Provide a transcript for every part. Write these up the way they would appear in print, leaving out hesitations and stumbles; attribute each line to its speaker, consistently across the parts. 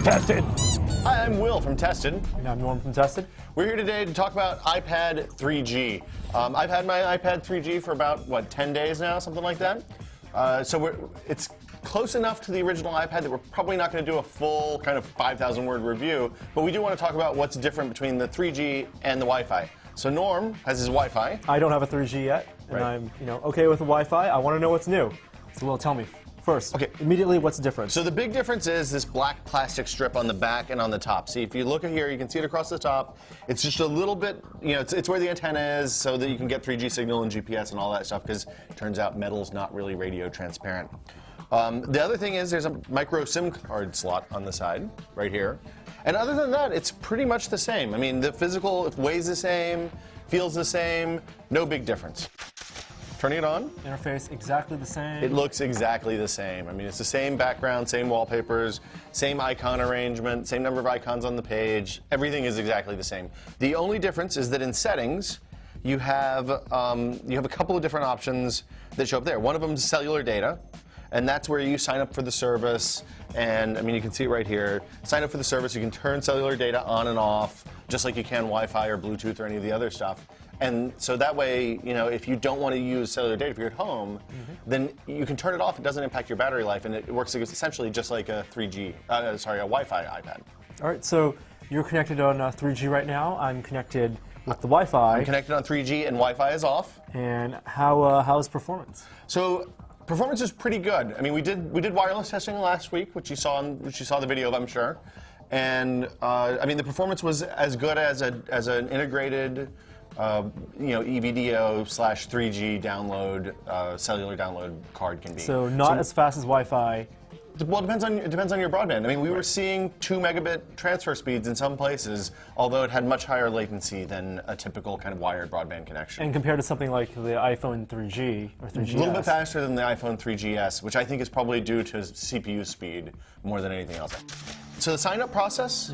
Speaker 1: Tested.
Speaker 2: Hi, I'm Will from Tested.
Speaker 1: And I'm Norm from Tested.
Speaker 2: We're here today to talk about iPad 3G. I've had my iPad 3G for about, 10 days now, something like that. It's close enough to the original iPad that we're probably not going to do a full kind of 5,000 word review, but we do want to talk about what's different between the 3G and the Wi-Fi. So Norm has his Wi-Fi.
Speaker 1: I don't have a 3G yet, and
Speaker 2: Right.
Speaker 1: I'm okay with the Wi-Fi. I want to know what's new. So Will, tell me first.
Speaker 2: Okay.
Speaker 1: Immediately, what's different?
Speaker 2: So the big difference is this black plastic strip on the back and on the top. See, if you look at here, you can see it across the top. It's just a little bit, it's where the antenna is so that you can get 3G signal and GPS and all that stuff, because it turns out metal's not really radio transparent. The other thing is there's a micro SIM card slot on the side, right here. And other than that, it's pretty much the same. I mean, the physical, it weighs the same, feels the same, no big difference. Turning it on.
Speaker 1: Interface exactly the same.
Speaker 2: It looks exactly the same. I mean, it's the same background, same wallpapers, same icon arrangement, same number of icons on the page. Everything is exactly the same. The only difference is that in settings, you have a couple of different options that show up there. One of them is cellular data, and that's where you sign up for the service. And I mean, you can see it right here. Sign up for the service. You can turn cellular data on and off, just like you can Wi-Fi or Bluetooth or any of the other stuff. And so that way, if you don't want to use cellular data if you're at home, then you can turn it off. It doesn't impact your battery life, and it works essentially just like a a Wi-Fi iPad.
Speaker 1: All right, so you're connected on 3G right now. I'm connected with the Wi-Fi.
Speaker 2: I'm connected on 3G, and Wi-Fi is off.
Speaker 1: And how is performance?
Speaker 2: So performance is pretty good. I mean, we did wireless testing last week, which you saw the video of, I'm sure. And I mean, the performance was as good as an integrated EVDO/3G download, cellular download card can be.
Speaker 1: So not as fast as Wi-Fi.
Speaker 2: Well, it depends on your broadband. I mean, we were seeing 2 megabit transfer speeds in some places, although it had much higher latency than a typical kind of wired broadband connection.
Speaker 1: And compared to something like the iPhone 3G or 3GS.
Speaker 2: A little bit faster than the iPhone 3GS, which I think is probably due to CPU speed more than anything else. So the sign-up process,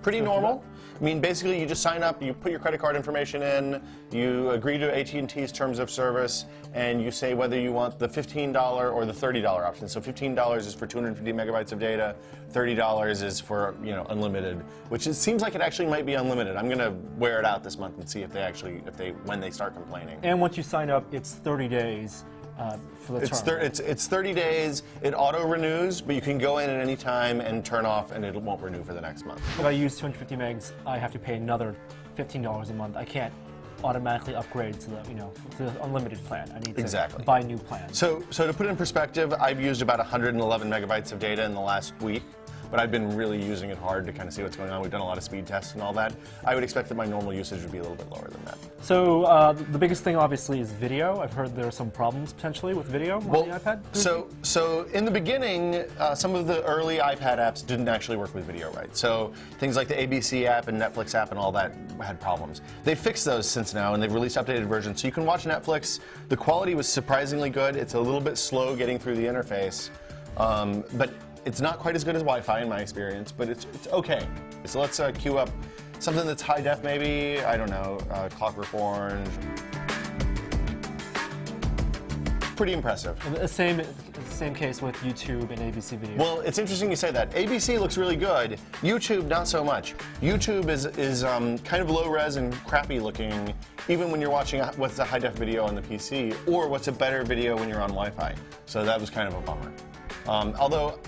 Speaker 2: pretty normal. I mean, basically, you just sign up, you put your credit card information in, you agree to AT&T's terms of service, and you say whether you want the $15 or the $30 option. So $15 is for 250 megabytes of data, $30 is for unlimited, which seems like it actually might be unlimited. I'm going to wear it out this month and see when they start complaining.
Speaker 1: And once you sign up, it's 30 days. For the term.
Speaker 2: It's 30 days. It auto renews, but you can go in at any time and turn off, and it won't renew for the next month.
Speaker 1: If I use 250 megs, I have to pay another $15 a month. I can't automatically upgrade to the to the unlimited plan. I need to buy a new plan.
Speaker 2: So to put it in perspective, I've used about 111 megabytes of data in the last week. But I've been really using it hard to kind of see what's going on. We've done a lot of speed tests and all that. I would expect that my normal usage would be a little bit lower than that.
Speaker 1: So the biggest thing, obviously, is video. I've heard there are some problems potentially with video on the iPad.
Speaker 2: So in the beginning, some of the early iPad apps didn't actually work with video right. So things like the ABC app and Netflix app and all that had problems. They fixed those since now, and they've released updated versions. So you can watch Netflix. The quality was surprisingly good. It's a little bit slow getting through the interface, but it's not quite as good as Wi-Fi in my experience, but it's okay. So let's queue up something that's high def maybe, I don't know, Clockwork Orange. Pretty impressive.
Speaker 1: The same case with YouTube and ABC video.
Speaker 2: Well, it's interesting you say that. ABC looks really good. YouTube, not so much. YouTube is kind of low res and crappy looking, even when you're watching what's a high def video on the PC, or what's a better video when you're on Wi-Fi. So that was kind of a bummer. Although,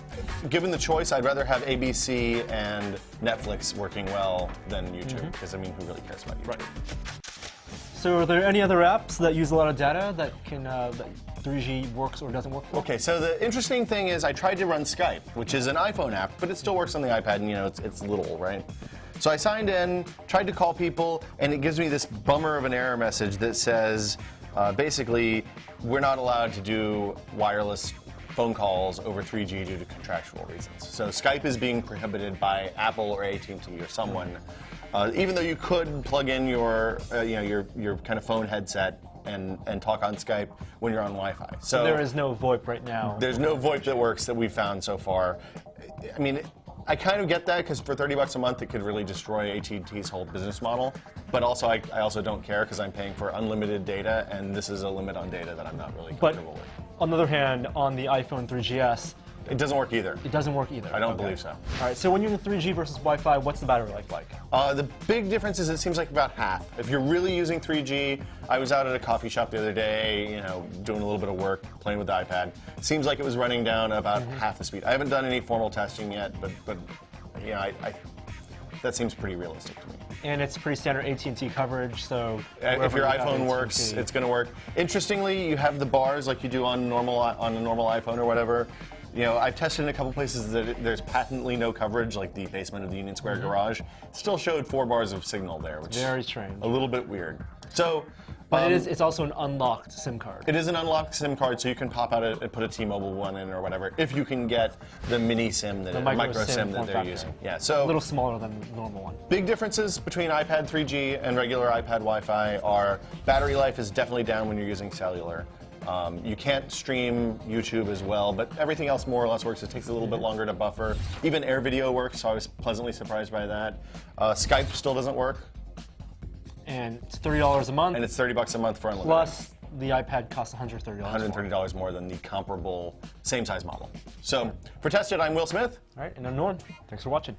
Speaker 2: given the choice, I'd rather have ABC and Netflix working well than YouTube, because I mean, who really cares about YouTube?
Speaker 1: Right. So are there any other apps that use a lot of data that can that 3G works or doesn't work for?
Speaker 2: Okay, so the interesting thing is I tried to run Skype, which is an iPhone app, but it still works on the iPad, and it's little, right? So I signed in, tried to call people, and it gives me this bummer of an error message that says, basically, we're not allowed to do wireless phone calls over 3G due to contractual reasons. So Skype is being prohibited by Apple or AT&T or someone, even though you could plug in your kind of phone headset and talk on Skype when you're on Wi-Fi. So
Speaker 1: there is no VoIP right now.
Speaker 2: There's no VoIP that works that we've found so far. I mean, I kind of get that, because for $30 a month, it could really destroy AT&T's whole business model. But also, I also don't care, because I'm paying for unlimited data, and this is a limit on data that I'm not really comfortable with.
Speaker 1: On the other hand, on the iPhone 3GS,
Speaker 2: It doesn't work either.
Speaker 1: It doesn't work either.
Speaker 2: I don't believe so.
Speaker 1: All right, so when you're in 3G versus Wi-Fi, what's the battery life like?
Speaker 2: The big difference is it seems like about half. If you're really using 3G, I was out at a coffee shop the other day, you know, doing a little bit of work, playing with the iPad. It seems like it was running down about half the speed. I haven't done any formal testing yet, but yeah, that seems pretty realistic to me.
Speaker 1: And it's pretty standard AT&T coverage, so
Speaker 2: if your iPhone works, it's going to work. Interestingly, you have the bars like you do on a normal iPhone or whatever. You know, I've tested in a couple places that there's patently no coverage, like the basement of the Union Square garage. Still showed 4 bars of signal there, which
Speaker 1: very strange.
Speaker 2: A little bit weird. So,
Speaker 1: but it's also an unlocked SIM card.
Speaker 2: It is an unlocked SIM card, so you can pop out and put a T-Mobile one in or whatever, if you can get the mini SIM, the micro SIM that they're using. Yeah, so
Speaker 1: a little smaller than the normal one.
Speaker 2: Big differences between iPad 3G and regular iPad Wi-Fi are battery life is definitely down when you're using cellular. You can't stream YouTube as well, but everything else more or less works. It takes a little bit longer to buffer. Even Air Video works, so I was pleasantly surprised by that. Skype still doesn't work.
Speaker 1: And it's $30 a month.
Speaker 2: And it's $30 a month for unlimited.
Speaker 1: Plus, the iPad costs $130
Speaker 2: $130 more than the comparable same size model. So, for Tested, I'm Will Smith.
Speaker 1: All right, and I'm Norm. Thanks for watching.